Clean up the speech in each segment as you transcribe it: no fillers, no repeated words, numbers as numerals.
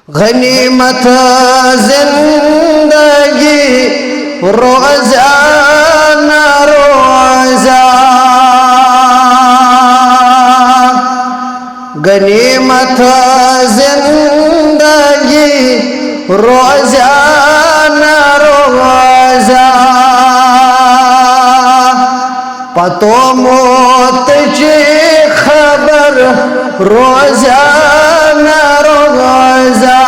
غنیمت زندگی روزانہ روزہ غنیمت زندگی روزانہ روزہ پتو موت چی خبر روزانہ روزہ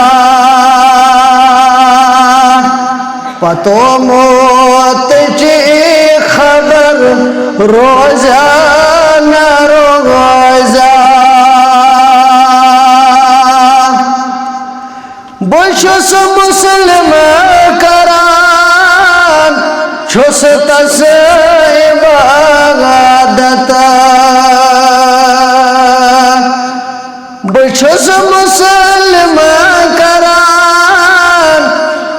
پتو موت چی خبر روزانہ روزہ بشس مسلم کران چھس تس عبادت بشس مسلم کران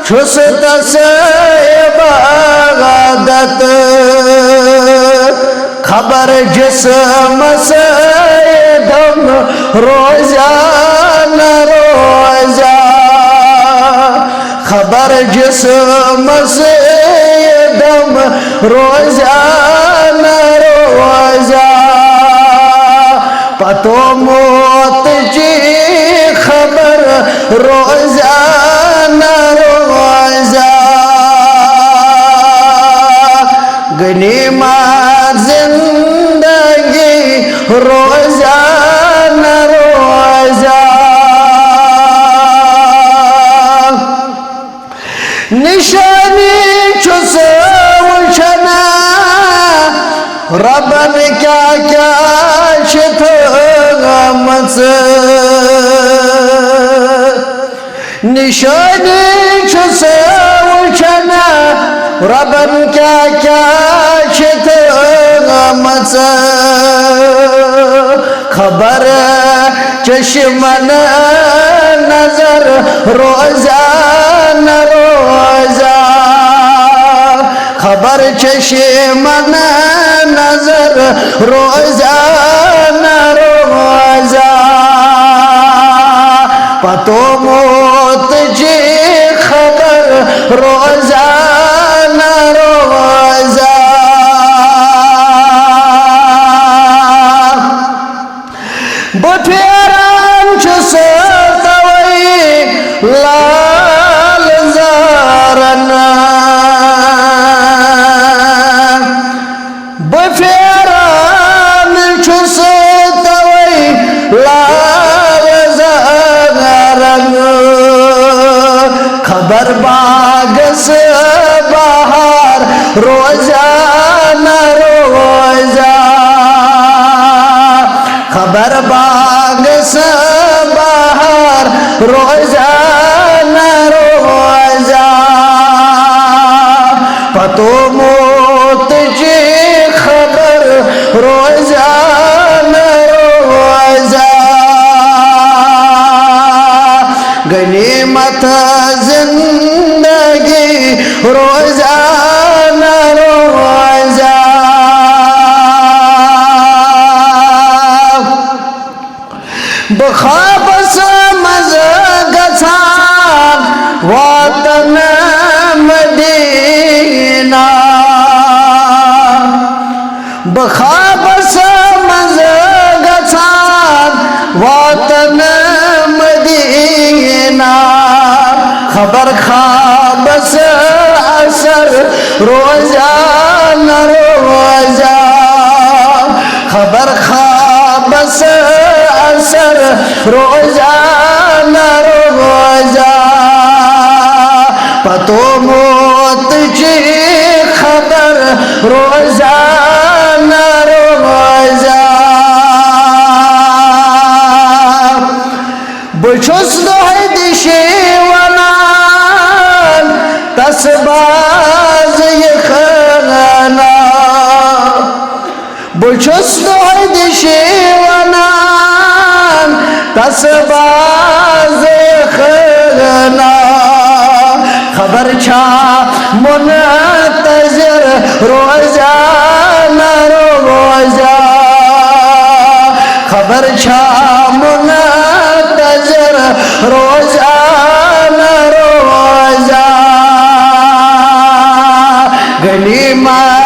چھس تس عبادت خبر جسم سے دم روزانہ روزہ خبر جسم سے دم روزانہ روزہ پتو موت چی خبر روزانہ روزہ غنیمت زندگی روزانہ روزہ نشانی چھس وچھنا ربن کیا کیا شت غمت نشانی چھس وچھنا ربن کیا کیا شت غمت خبر چشمن نظر روزانہ روزہ خبر چشمن نظر روزانہ روزہ پتو موت جی خبر روزانہ روزہ بٹھیران چھس توئی لال زارن بٹھیران چھس توئی لال زارن خبر باغ سے باہر روزانہ روزہ خبر باغ سے باہر روزانہ روزہ پتو موت جی خبر روزانہ روزہ غنیمت زندگی روزانہ روزہ بخواب سمز گژھان وطن مدینہ بخواب سمز گژھان وطن مدینہ خبر خواب سے اثر روزانہ روزہ خبر خواب سے اثر روزانہ روزہ پتو موت جی خبر روزانہ روزہ بچھس دہد شیونان تس باز یخنا بچھس دہد شیونان تس باز یخنا خبر چھا منتظر روزانہ روزہ خبر چھا منتظر روزانہ کلمہ